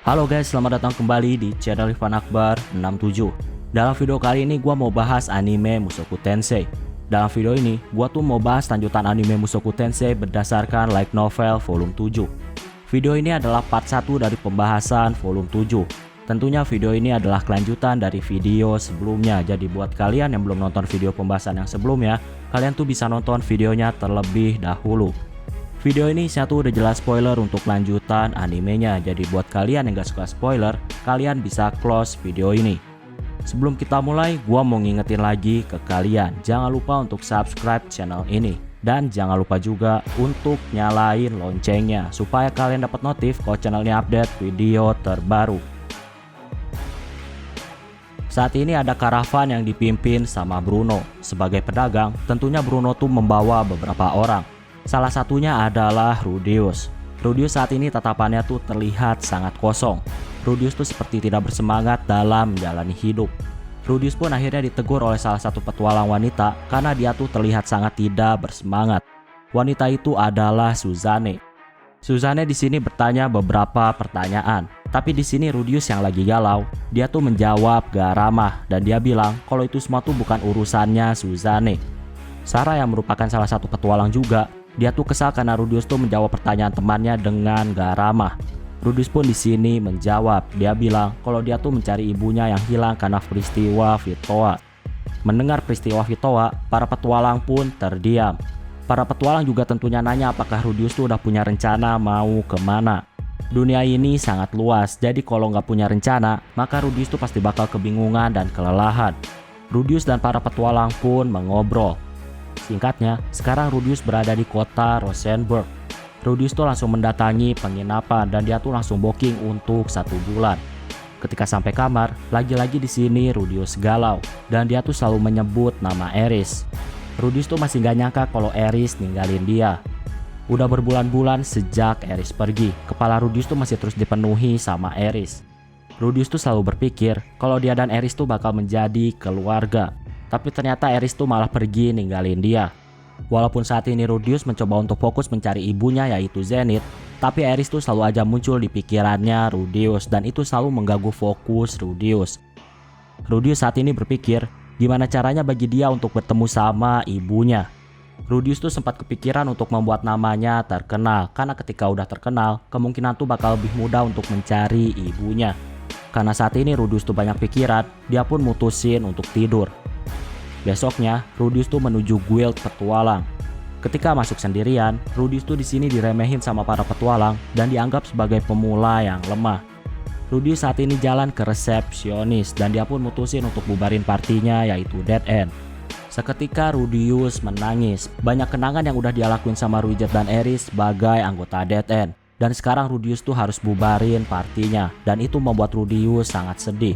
Halo guys, selamat datang kembali di channel Irfan Akbar 67. Dalam video kali ini gua mau bahas anime Mushoku Tensei. Dalam video ini, gua tuh mau bahas lanjutan anime Mushoku Tensei berdasarkan light novel volume 7. Video ini adalah part 1 dari pembahasan volume 7. Tentunya video ini adalah kelanjutan dari video sebelumnya. Jadi buat kalian yang belum nonton video pembahasan yang sebelumnya, kalian tuh bisa nonton videonya terlebih dahulu. Video ini satu udah jelas spoiler untuk lanjutan animenya. Jadi buat kalian yang gak suka spoiler, kalian bisa close video ini. Sebelum kita mulai, gua mau ngingetin lagi ke kalian, jangan lupa untuk subscribe channel ini. Dan jangan lupa juga untuk nyalain loncengnya, supaya kalian dapat notif kalau channel ini update video terbaru. Saat ini ada karavan yang dipimpin sama Bruno. Sebagai pedagang, tentunya Bruno tuh membawa beberapa orang. Salah satunya adalah Rudeus. Rudeus saat ini tatapannya tuh terlihat sangat kosong. Rudeus tuh seperti tidak bersemangat dalam menjalani hidup. Rudeus pun akhirnya ditegur oleh salah satu petualang wanita karena dia tuh terlihat sangat tidak bersemangat. Wanita itu adalah Suzane. Suzane di sini bertanya beberapa pertanyaan, tapi di sini Rudeus yang lagi galau, dia tuh menjawab gak ramah dan dia bilang kalau itu semua tuh bukan urusannya Suzane. Sarah yang merupakan salah satu petualang juga, dia tuh kesal karena Rudeus tuh menjawab pertanyaan temannya dengan gak ramah. Rudeus pun di sini menjawab, dia bilang kalau dia tuh mencari ibunya yang hilang karena peristiwa Vitoa. Mendengar peristiwa Vitoa, para petualang pun terdiam. Para petualang juga tentunya nanya apakah Rudeus tuh udah punya rencana mau kemana. Dunia ini sangat luas, jadi kalau nggak punya rencana, maka Rudeus tuh pasti bakal kebingungan dan kelelahan. Rudeus dan para petualang pun mengobrol. Singkatnya, sekarang Rudeus berada di kota Rosenberg. Rudeus tuh langsung mendatangi penginapan dan dia tuh langsung booking untuk 1 bulan. Ketika sampai kamar, lagi-lagi di sini Rudeus galau dan dia tuh selalu menyebut nama Eris. Rudeus tuh masih gak nyangka kalau Eris ninggalin dia. Udah berbulan-bulan sejak Eris pergi, kepala Rudeus tuh masih terus dipenuhi sama Eris. Rudeus tuh selalu berpikir kalau dia dan Eris tuh bakal menjadi keluarga. Tapi ternyata Eris tuh malah pergi ninggalin dia. Walaupun saat ini Rudeus mencoba untuk fokus mencari ibunya yaitu Zenith, tapi Eris tuh selalu aja muncul di pikirannya Rudeus dan itu selalu mengganggu fokus Rudeus. Rudeus saat ini berpikir gimana caranya bagi dia untuk bertemu sama ibunya. Rudeus tuh sempat kepikiran untuk membuat namanya terkenal karena ketika udah terkenal kemungkinan tuh bakal lebih mudah untuk mencari ibunya. Karena saat ini Rudeus tuh banyak pikiran, dia pun mutusin untuk tidur. Besoknya, Rudeus tuh menuju guild petualang. Ketika masuk sendirian, Rudeus tuh di sini diremehin sama para petualang dan dianggap sebagai pemula yang lemah. Rudeus saat ini jalan ke resepsionis dan dia pun mutusin untuk bubarin partinya yaitu Dead End. Seketika Rudeus menangis. Banyak kenangan yang udah dia lakuin sama Ruijert dan Eris sebagai anggota Dead End. Dan sekarang Rudeus tuh harus bubarin partinya dan itu membuat Rudeus sangat sedih.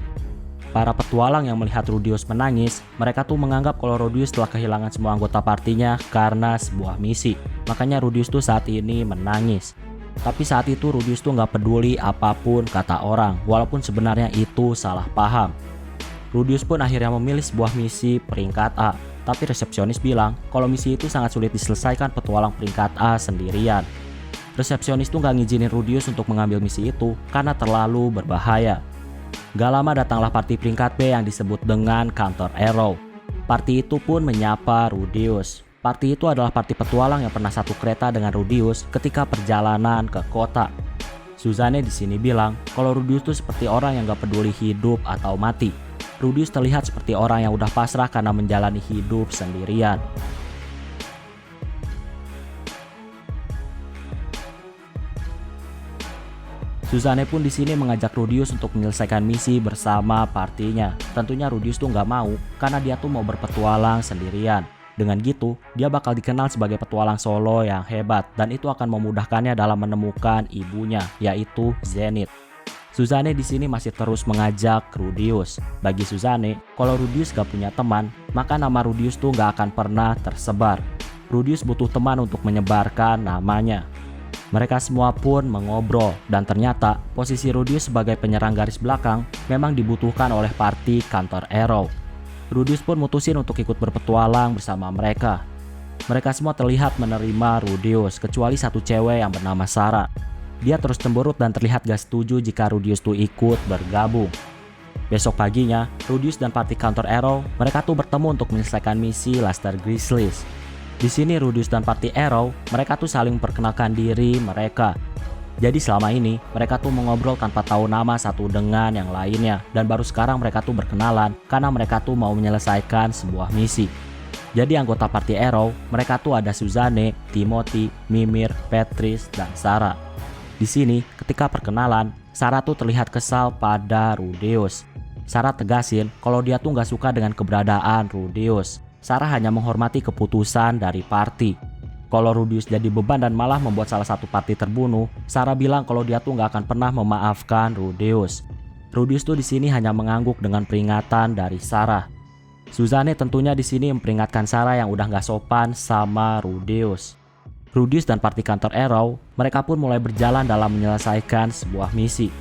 Para petualang yang melihat Rudeus menangis, mereka tuh menganggap kalau Rudeus telah kehilangan semua anggota partinya karena sebuah misi. Makanya Rudeus tuh saat ini menangis. Tapi saat itu Rudeus tuh nggak peduli apapun kata orang, walaupun sebenarnya itu salah paham. Rudeus pun akhirnya memilih sebuah misi peringkat A. Tapi resepsionis bilang kalau misi itu sangat sulit diselesaikan petualang peringkat A sendirian. Resepsionis tuh nggak ngizinin Rudeus untuk mengambil misi itu karena terlalu berbahaya. Gak lama datanglah party peringkat B yang disebut dengan Counter Arrow. Party itu pun menyapa Rudeus. Party itu adalah party petualang yang pernah satu kereta dengan Rudeus ketika perjalanan ke kota. Suzane di sini bilang kalau Rudeus itu seperti orang yang gak peduli hidup atau mati. Rudeus terlihat seperti orang yang udah pasrah karena menjalani hidup sendirian. Suzane pun di sini mengajak Rudeus untuk menyelesaikan misi bersama partinya. Tentunya Rudeus tuh nggak mau karena dia tuh mau berpetualang sendirian. Dengan gitu, dia bakal dikenal sebagai petualang solo yang hebat dan itu akan memudahkannya dalam menemukan ibunya, yaitu Zenith. Suzane di sini masih terus mengajak Rudeus. Bagi Suzane, kalau Rudeus gak punya teman, maka nama Rudeus tuh gak akan pernah tersebar. Rudeus butuh teman untuk menyebarkan namanya. Mereka semua pun mengobrol dan ternyata posisi Rudeus sebagai penyerang garis belakang memang dibutuhkan oleh party Counter Arrow. Rudeus pun mutusin untuk ikut berpetualang bersama mereka. Mereka semua terlihat menerima Rudeus kecuali satu cewek yang bernama Sarah. Dia terus cemberut dan terlihat gak setuju jika Rudius tuh ikut bergabung. Besok paginya, Rudius dan party Counter Arrow mereka tuh bertemu untuk menyelesaikan misi Luster Grizzlies. Di sini Rudius dan party Arrow mereka tuh saling memperkenalkan diri mereka. Jadi selama ini mereka tuh mengobrol tanpa tahu nama satu dengan yang lainnya, dan baru sekarang mereka tuh berkenalan karena mereka tuh mau menyelesaikan sebuah misi. Jadi anggota party Arrow mereka tuh ada Suzanne, Timothy, Mimir, Patrice, dan Sarah. Di sini ketika perkenalan, Sarah tuh terlihat kesal pada Rudeus. Sarah tegasin kalau dia tuh gak suka dengan keberadaan Rudeus. Sarah hanya menghormati keputusan dari party. Kalau Rudeus jadi beban dan malah membuat salah satu party terbunuh, Sarah bilang kalau dia tuh gak akan pernah memaafkan Rudeus. Rudeus tuh di sini hanya mengangguk dengan peringatan dari Sarah. Suzanne tentunya di sini memperingatkan Sarah yang udah gak sopan sama Rudeus. Rudius dan party Counter Arrow, mereka pun mulai berjalan dalam menyelesaikan sebuah misi.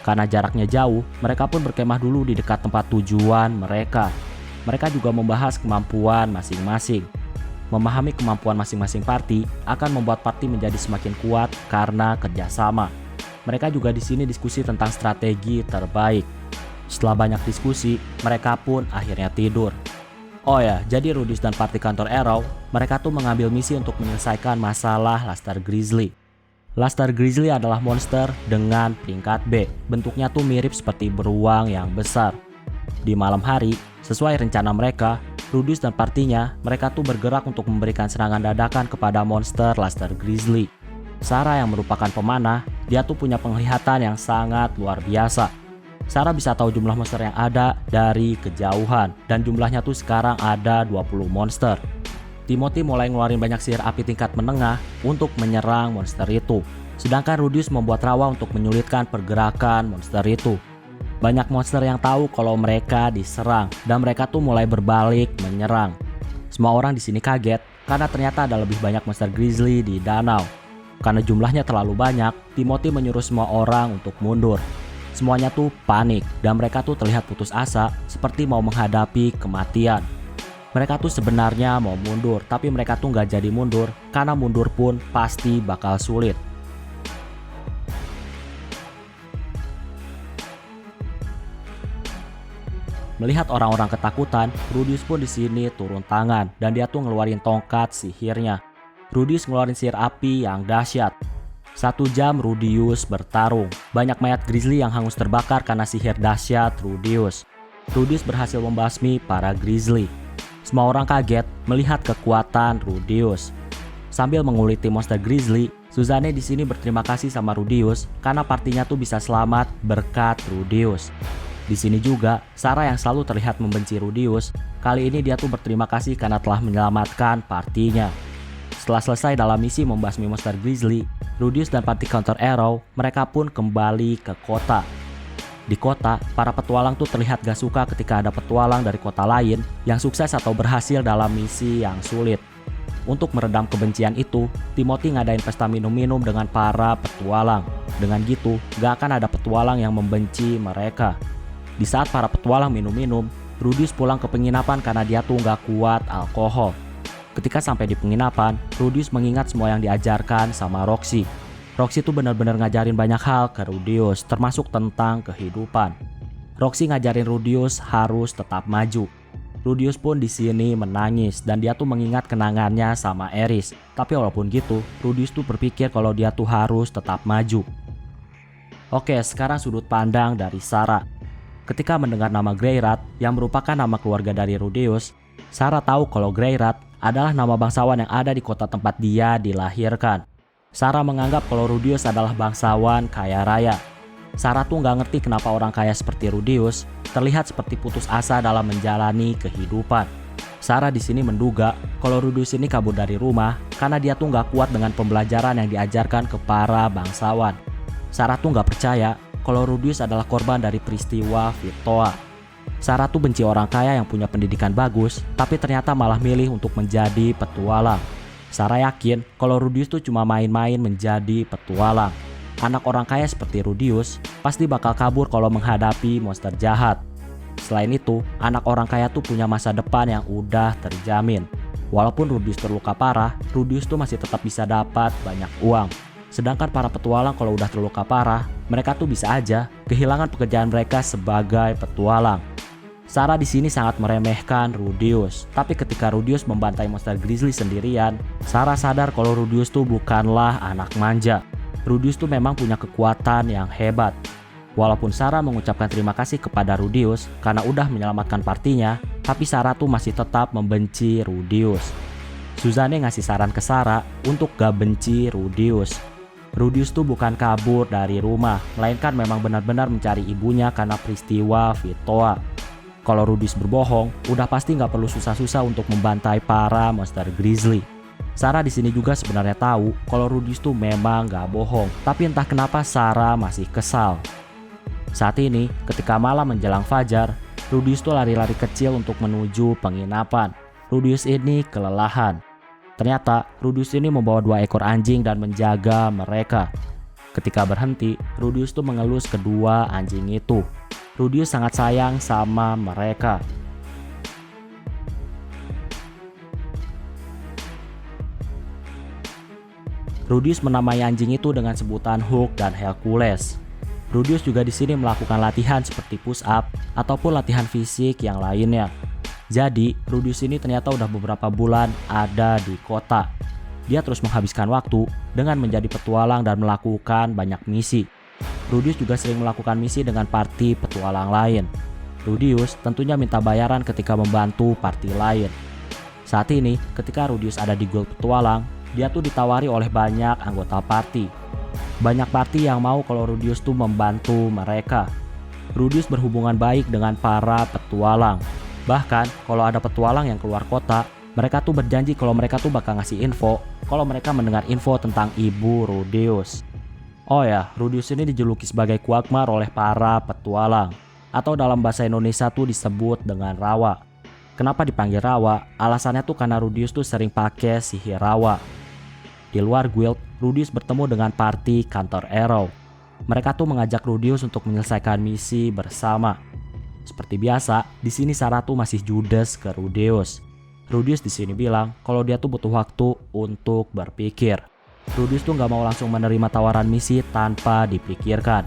Karena jaraknya jauh, mereka pun berkemah dulu di dekat tempat tujuan mereka. Mereka juga membahas kemampuan masing-masing. Memahami kemampuan masing-masing party akan membuat party menjadi semakin kuat karena kerjasama. Mereka juga di sini diskusi tentang strategi terbaik. Setelah banyak diskusi, mereka pun akhirnya tidur. Oh ya, jadi Rudius dan party Counter Arrow, mereka tuh mengambil misi untuk menyelesaikan masalah Luster Grizzly. Luster Grizzly adalah monster dengan peringkat B. Bentuknya tuh mirip seperti beruang yang besar. Di malam hari, sesuai rencana mereka, Rudius dan partinya, mereka tuh bergerak untuk memberikan serangan dadakan kepada monster Luster Grizzly. Sarah yang merupakan pemanah, dia tuh punya penglihatan yang sangat luar biasa. Sarah bisa tahu jumlah monster yang ada dari kejauhan, dan jumlahnya tuh sekarang ada 20 monster. Timothy mulai ngeluarin banyak sihir api tingkat menengah untuk menyerang monster itu. Sedangkan Rudius membuat rawa untuk menyulitkan pergerakan monster itu. Banyak monster yang tahu kalau mereka diserang, dan mereka tuh mulai berbalik menyerang. Semua orang di sini kaget karena ternyata ada lebih banyak monster grizzly di danau. Karena jumlahnya terlalu banyak, Timothy menyuruh semua orang untuk mundur. Semuanya tuh panik, dan mereka tuh terlihat putus asa seperti mau menghadapi kematian. Mereka tuh sebenarnya mau mundur, tapi mereka tuh gak jadi mundur karena mundur pun pasti bakal sulit. Melihat orang-orang ketakutan, Rudius pun di sini turun tangan dan dia tuh ngeluarin tongkat sihirnya. Rudius ngeluarin sihir api yang dahsyat. 1 jam Rudius bertarung. Banyak mayat grizzly yang hangus terbakar karena sihir dahsyat Rudius. Rudius berhasil membasmi para grizzly. Semua orang kaget melihat kekuatan Rudius. Sambil menguliti monster grizzly, Suzanne di sini berterima kasih sama Rudius karena partinya tuh bisa selamat berkat Rudius. Di sini juga, Sarah yang selalu terlihat membenci Rudius, kali ini dia tuh berterima kasih karena telah menyelamatkan partinya. Setelah selesai dalam misi membasmi monster grizzly, Rudius dan party Counter Arrow, mereka pun kembali ke kota. Di kota, para petualang tuh terlihat gak suka ketika ada petualang dari kota lain yang sukses atau berhasil dalam misi yang sulit. Untuk meredam kebencian itu, Timothy ngadain pesta minum-minum dengan para petualang. Dengan gitu, gak akan ada petualang yang membenci mereka. Di saat para petualang minum-minum, Rudius pulang ke penginapan karena dia tuh gak kuat alkohol. Ketika sampai di penginapan, Rudius mengingat semua yang diajarkan sama Roxy. Roxy tuh benar-benar ngajarin banyak hal ke Rudius, termasuk tentang kehidupan. Roxy ngajarin Rudius harus tetap maju. Rudius pun di sini menangis dan dia tuh mengingat kenangannya sama Eris. Tapi walaupun gitu, Rudius tuh berpikir kalau dia tuh harus tetap maju. Oke, sekarang sudut pandang dari Sarah. Ketika mendengar nama Greyrat yang merupakan nama keluarga dari Rudius, Sarah tahu kalau Greyrat adalah nama bangsawan yang ada di kota tempat dia dilahirkan. Sarah menganggap kalau Rudius adalah bangsawan kaya raya. Sarah tuh nggak ngerti kenapa orang kaya seperti Rudius terlihat seperti putus asa dalam menjalani kehidupan. Sarah di sini menduga kalau Rudius ini kabur dari rumah karena dia tuh nggak kuat dengan pembelajaran yang diajarkan ke para bangsawan. Sarah tuh nggak percaya kalau Rudius adalah korban dari peristiwa Virtua. Sarah tuh benci orang kaya yang punya pendidikan bagus, tapi ternyata malah milih untuk menjadi petualang. Sarah yakin kalau Rudius tuh cuma main-main menjadi petualang. Anak orang kaya seperti Rudius pasti bakal kabur kalau menghadapi monster jahat. Selain itu, anak orang kaya tuh punya masa depan yang udah terjamin. Walaupun Rudius terluka parah, Rudius tuh masih tetap bisa dapat banyak uang. Sedangkan para petualang kalau udah terluka parah, mereka tuh bisa aja kehilangan pekerjaan mereka sebagai petualang. Sarah di sini sangat meremehkan Rudeus, tapi ketika Rudeus membantai monster grizzly sendirian, Sarah sadar kalau Rudeus tuh bukanlah anak manja. Rudeus tuh memang punya kekuatan yang hebat. Walaupun Sarah mengucapkan terima kasih kepada Rudeus karena udah menyelamatkan partinya, tapi Sarah tuh masih tetap membenci Rudeus. Suzanne ngasih saran ke Sarah untuk gak benci Rudeus. Rudeus tuh bukan kabur dari rumah, melainkan memang benar-benar mencari ibunya karena peristiwa Vitoa. Kalau Rudeus berbohong, udah pasti nggak perlu susah-susah untuk membantai para monster grizzly. Sarah di sini juga sebenarnya tahu kalau Rudeus tuh memang nggak bohong, tapi entah kenapa Sarah masih kesal. Saat ini, ketika malam menjelang fajar, Rudeus tuh lari-lari kecil untuk menuju penginapan. Rudeus ini kelelahan. Ternyata Rudeus ini membawa 2 ekor anjing dan menjaga mereka. Ketika berhenti, Rudeus tuh mengelus kedua anjing itu. Rudeus sangat sayang sama mereka. Rudeus menamai anjing itu dengan sebutan Hulk dan Hercules. Rudeus juga di sini melakukan latihan seperti push up ataupun latihan fisik yang lainnya. Jadi, Rudeus ini ternyata udah beberapa bulan ada di kota. Dia terus menghabiskan waktu dengan menjadi petualang dan melakukan banyak misi. Rudeus juga sering melakukan misi dengan party petualang lain. Rudeus tentunya minta bayaran ketika membantu party lain. Saat ini, ketika Rudeus ada di guild petualang, dia tuh ditawari oleh banyak anggota party. Banyak party yang mau kalau Rudeus tuh membantu mereka. Rudeus berhubungan baik dengan para petualang. Bahkan kalau ada petualang yang keluar kota, mereka tuh berjanji kalau mereka tuh bakal ngasih info kalau mereka mendengar info tentang ibu Rudeus. Oh ya, Rudeus ini dijuluki sebagai Quagmire oleh para petualang, atau dalam bahasa Indonesia tuh disebut dengan Rawa. Kenapa dipanggil Rawa? Alasannya tuh karena Rudeus tuh sering pakai sihir Rawa. Di luar guild, Rudeus bertemu dengan party kantor Arrow. Mereka tuh mengajak Rudeus untuk menyelesaikan misi bersama. Seperti biasa, di sini Sarah tuh masih judes ke Rudeus. Rudeus di sini bilang kalau dia tuh butuh waktu untuk berpikir. Rudeus tuh nggak mau langsung menerima tawaran misi tanpa dipikirkan.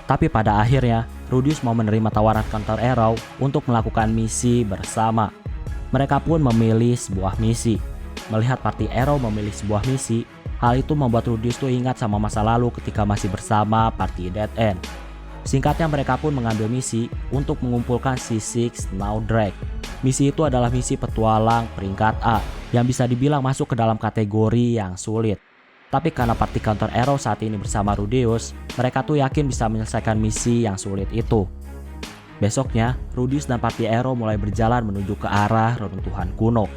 Tapi pada akhirnya, Rudeus mau menerima tawaran kantor Arrow untuk melakukan misi bersama. Mereka pun memilih sebuah misi. Melihat party Arrow memilih sebuah misi, hal itu membuat Rudeus tuh ingat sama masa lalu ketika masih bersama party Dead End. Singkatnya mereka pun mengambil misi untuk mengumpulkan C6 Snowdrake. Misi itu adalah misi petualang peringkat A yang bisa dibilang masuk ke dalam kategori yang sulit. Tapi karena party counter Arrow saat ini bersama Rudeus, mereka tuh yakin bisa menyelesaikan misi yang sulit itu. Besoknya, Rudeus dan party Arrow mulai berjalan menuju ke arah reruntuhan kuno.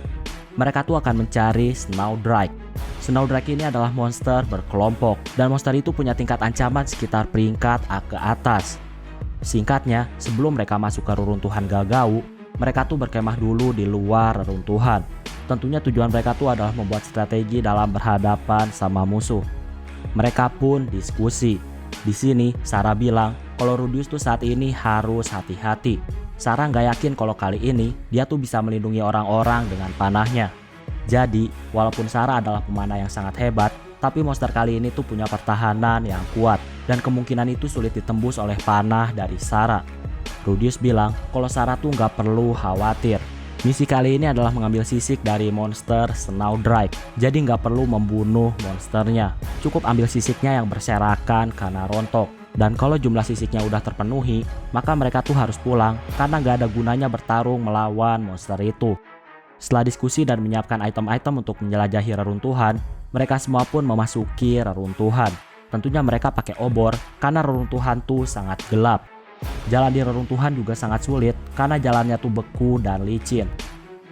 Mereka tuh akan mencari Snowdrake. Snowdrake ini adalah monster berkelompok dan monster itu punya tingkat ancaman sekitar peringkat A ke atas. Singkatnya, sebelum mereka masuk ke reruntuhan Galgau, mereka tuh berkemah dulu di luar reruntuhan. Tentunya tujuan mereka tuh adalah membuat strategi dalam berhadapan sama musuh. Mereka pun diskusi. Di sini Sarah bilang kalau Rudeus tuh saat ini harus hati-hati. Sarah nggak yakin kalau kali ini dia tuh bisa melindungi orang-orang dengan panahnya. Jadi, walaupun Sarah adalah pemanah yang sangat hebat, tapi monster kali ini tuh punya pertahanan yang kuat dan kemungkinan itu sulit ditembus oleh panah dari Sarah. Rudeus bilang kalau Sarah tuh nggak perlu khawatir. Misi kali ini adalah mengambil sisik dari monster Snowdrake, jadi nggak perlu membunuh monsternya. Cukup ambil sisiknya yang berserakan karena rontok. Dan kalau jumlah sisiknya udah terpenuhi, maka mereka tuh harus pulang karena nggak ada gunanya bertarung melawan monster itu. Setelah diskusi dan menyiapkan item-item untuk menjelajahi reruntuhan, mereka semua pun memasuki reruntuhan. Tentunya mereka pakai obor karena reruntuhan tuh sangat gelap. Jalan di reruntuhan juga sangat sulit karena jalannya tuh beku dan licin.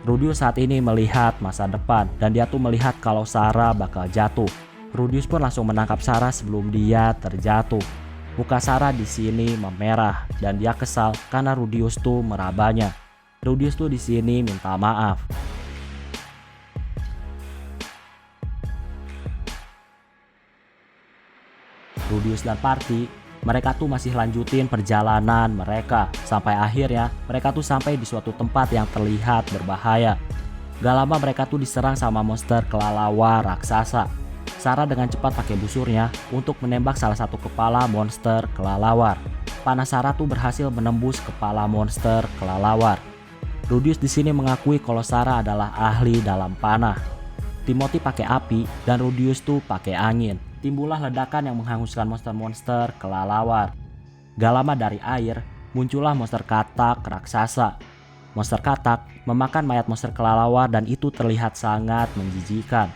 Rudeus saat ini melihat masa depan dan dia tuh melihat kalau Sarah bakal jatuh. Rudeus pun langsung menangkap Sarah sebelum dia terjatuh. Muka Sarah di sini memerah dan dia kesal karena Rudeus tuh merabanya. Rudeus tuh di sini minta maaf. Rudeus dan party, mereka tuh masih lanjutin perjalanan mereka. Sampai akhirnya mereka tuh sampai di suatu tempat yang terlihat berbahaya. Gak lama mereka tuh diserang sama monster kelelawar raksasa. Sarah dengan cepat pakai busurnya untuk menembak salah satu kepala monster kelelawar. Panah Sarah tuh berhasil menembus kepala monster kelelawar. Rudius di sini mengakui kalau Sarah adalah ahli dalam panah. Timothy pakai api dan Rudius tuh pakai angin. Timbullah ledakan yang menghanguskan monster-monster kelelawar. Gak lama dari air, muncullah monster katak raksasa. Monster katak memakan mayat monster kelelawar dan itu terlihat sangat menjijikan.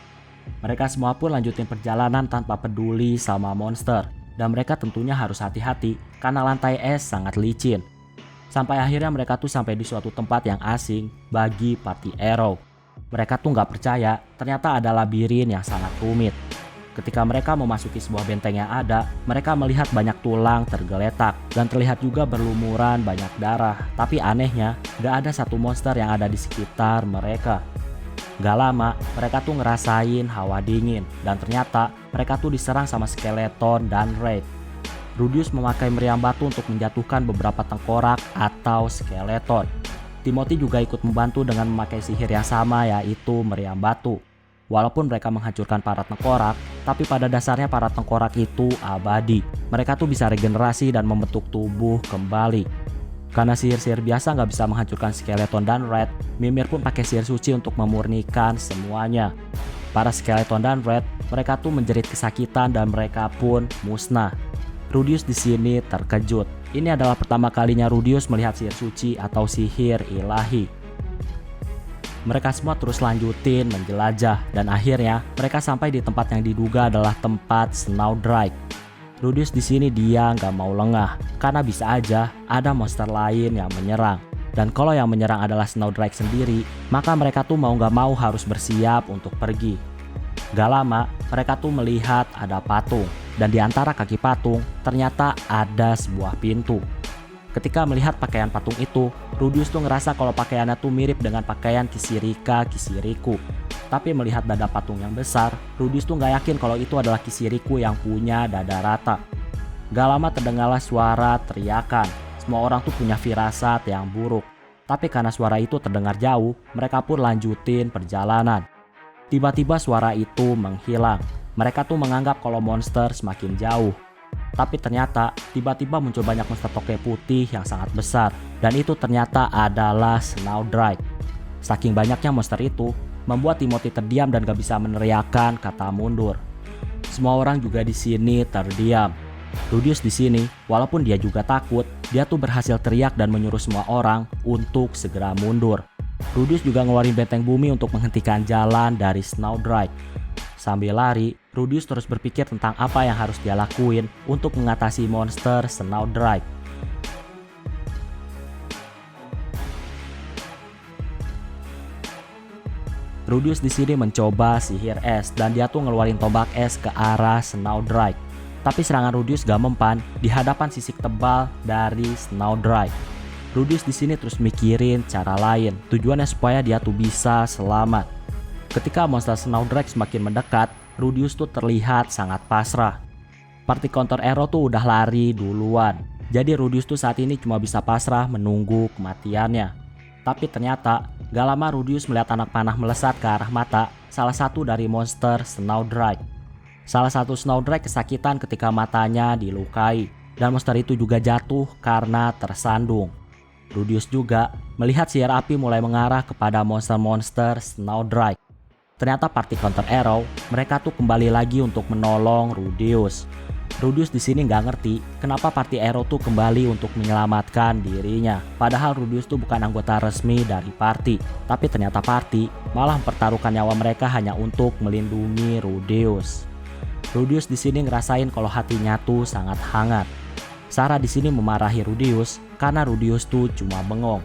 Mereka semua pun lanjutin perjalanan tanpa peduli sama monster. Dan mereka tentunya harus hati-hati karena lantai es sangat licin. Sampai akhirnya mereka tuh sampai di suatu tempat yang asing bagi Party Arrow. Mereka tuh gak percaya ternyata ada labirin yang sangat rumit. Ketika mereka memasuki sebuah benteng yang ada, mereka melihat banyak tulang tergeletak dan terlihat juga berlumuran banyak darah. Tapi anehnya, gak ada satu monster yang ada di sekitar mereka. Gak lama, mereka tuh ngerasain hawa dingin dan ternyata mereka tuh diserang sama skeleton dan Wraith. Rudius memakai meriam batu untuk menjatuhkan beberapa tengkorak atau skeleton. Timothy juga ikut membantu dengan memakai sihir yang sama, yaitu meriam batu. Walaupun mereka menghancurkan para tengkorak, tapi pada dasarnya para tengkorak itu abadi. Mereka tuh bisa regenerasi dan membentuk tubuh kembali. Karena sihir-sihir biasa nggak bisa menghancurkan skeleton dan Wraith, Mimir pun pakai sihir suci untuk memurnikan semuanya. Para skeleton dan Wraith, mereka tuh menjerit kesakitan dan mereka pun musnah. Rudius di sini terkejut. Ini adalah pertama kalinya Rudius melihat sihir suci atau sihir ilahi. Mereka semua terus lanjutin menjelajah dan akhirnya mereka sampai di tempat yang diduga adalah tempat Snowdrike. Rudius di sini dia nggak mau lengah karena bisa aja ada monster lain yang menyerang. Dan kalau yang menyerang adalah Snowdrike sendiri, maka mereka tuh mau nggak mau harus bersiap untuk pergi. Gak lama, mereka tuh melihat ada patung dan di antara kaki patung ternyata ada sebuah pintu. Ketika melihat pakaian patung itu, Rudius tuh ngerasa kalau pakaiannya tuh mirip dengan pakaian Kisirika Kisiriku. Tapi melihat dada patung yang besar, Rudius tuh gak yakin kalau itu adalah Kisiriku yang punya dada rata. Gak lama terdengarlah suara teriakan. Semua orang tuh punya firasat yang buruk. Tapi karena suara itu terdengar jauh, mereka pun lanjutin perjalanan. Tiba-tiba suara itu menghilang. Mereka tuh menganggap kalau monster semakin jauh. Tapi ternyata tiba-tiba muncul banyak monster tokek putih yang sangat besar. Dan itu ternyata adalah Snowdrike. Saking banyaknya monster itu, membuat Timothy terdiam dan gak bisa meneriakkan kata mundur. Semua orang juga di sini terdiam. Rudius di sini, walaupun dia juga takut, dia tuh berhasil teriak dan menyuruh semua orang untuk segera mundur. Rudius juga ngeluarin benteng bumi untuk menghentikan jalan dari Snowdrike. Sambil lari, Rudius terus berpikir tentang apa yang harus dia lakuin untuk mengatasi monster Snowdrike. Rudius di sini mencoba sihir es dan dia tuh ngeluarin tombak es ke arah Snowdrike. Tapi serangan Rudius gak mempan di hadapan sisik tebal dari Snowdrike. Rudius di sini terus mikirin cara lain, tujuannya supaya dia tuh bisa selamat. Ketika monster Snowdrike semakin mendekat, Rudius tuh terlihat sangat pasrah. Party Counter Arrow tuh udah lari duluan. Jadi Rudius tuh saat ini cuma bisa pasrah menunggu kematiannya. Tapi ternyata gak lama Rudius melihat anak panah melesat ke arah mata salah satu dari monster Snowdrike. Salah satu Snowdrike kesakitan ketika matanya dilukai. Dan monster itu juga jatuh karena tersandung. Rudius juga melihat sihir api mulai mengarah kepada monster-monster Snowdrike. Ternyata Party Counter Arrow, mereka tuh kembali lagi untuk menolong Rudius. Rudius di sini nggak ngerti kenapa Party Arrow tuh kembali untuk menyelamatkan dirinya. Padahal Rudius tuh bukan anggota resmi dari party, tapi ternyata party malah mempertaruhkan nyawa mereka hanya untuk melindungi Rudius. Rudius di sini ngerasain kalau hatinya tuh sangat hangat. Sarah di sini memarahi Rudius karena Rudius tuh cuma bengong.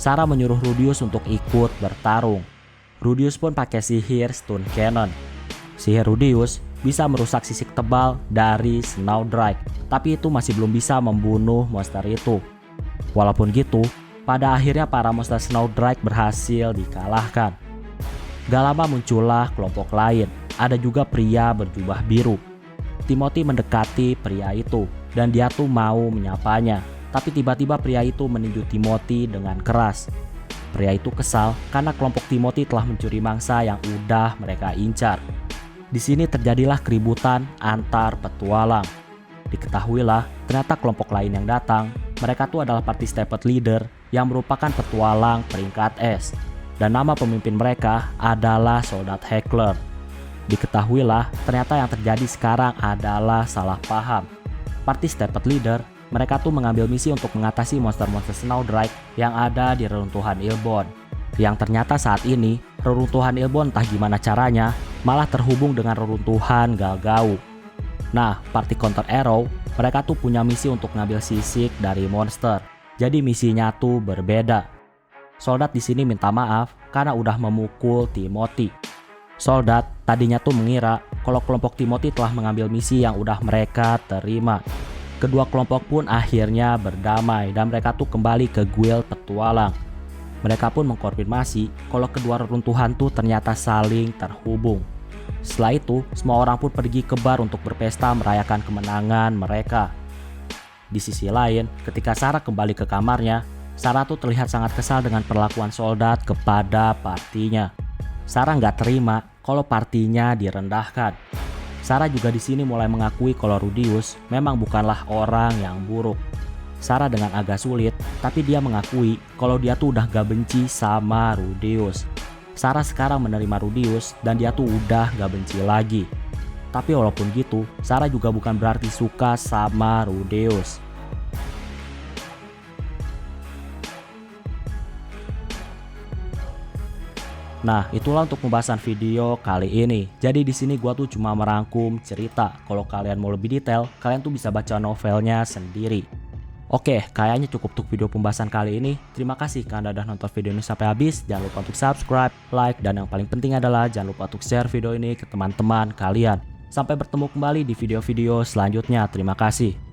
Sarah menyuruh Rudius untuk ikut bertarung. Rudius pun pakai sihir Stun Cannon. Sihir Rudius bisa merusak sisik tebal dari Snowdrike, tapi itu masih belum bisa membunuh monster itu. Walaupun gitu, pada akhirnya para monster Snowdrike berhasil dikalahkan. Gak lama muncullah kelompok lain, ada juga pria berjubah biru. Timothy mendekati pria itu, dan dia tuh mau menyapanya. Tapi tiba-tiba pria itu meninju Timothy dengan keras. Pria itu kesal karena kelompok Timothy telah mencuri mangsa yang udah mereka incar. Di sini terjadilah keributan antar petualang. Diketahuilah, ternyata kelompok lain yang datang, mereka tuh adalah Party Stampede Leader yang merupakan petualang peringkat S. Dan nama pemimpin mereka adalah Soldat Heckler. Diketahuilah, ternyata yang terjadi sekarang adalah salah paham. Party Stampede Leader, mereka tuh mengambil misi untuk mengatasi monster-monster Snowdrike yang ada di reruntuhan Ilbond. Yang ternyata saat ini, reruntuhan Ilbond entah gimana caranya, malah terhubung dengan reruntuhan Galgau. Nah, Party Counter Arrow, mereka tuh punya misi untuk ngambil sisik dari monster. Jadi misinya tuh berbeda. Soldat di sini minta maaf karena udah memukul Timothy. Soldat tadinya tuh mengira kalau kelompok Timothy telah mengambil misi yang udah mereka terima. Kedua kelompok pun akhirnya berdamai dan mereka tuh kembali ke guild petualang. Mereka pun mengkonfirmasi kalau kedua reruntuhan tuh ternyata saling terhubung. Setelah itu, semua orang pun pergi ke bar untuk berpesta merayakan kemenangan mereka. Di sisi lain, ketika Sarah kembali ke kamarnya, Sarah tuh terlihat sangat kesal dengan perlakuan soldat kepada partinya. Sarah nggak terima kalau partinya direndahkan. Sarah juga di sini mulai mengakui kalau Rudeus memang bukanlah orang yang buruk. Sarah dengan agak sulit, tapi dia mengakui kalau dia tuh udah gak benci sama Rudeus. Sarah sekarang menerima Rudeus dan dia tuh udah gak benci lagi. Tapi walaupun gitu, Sarah juga bukan berarti suka sama Rudeus. Nah, itulah untuk pembahasan video kali ini. Jadi di sini gua tuh cuma merangkum cerita. Kalau kalian mau lebih detail, kalian tuh bisa baca novelnya sendiri. Oke, kayaknya cukup untuk video pembahasan kali ini. Terima kasih karena udah nonton video ini sampai habis. Jangan lupa untuk subscribe, like, dan yang paling penting adalah jangan lupa untuk share video ini ke teman-teman kalian. Sampai bertemu kembali di video-video selanjutnya. Terima kasih.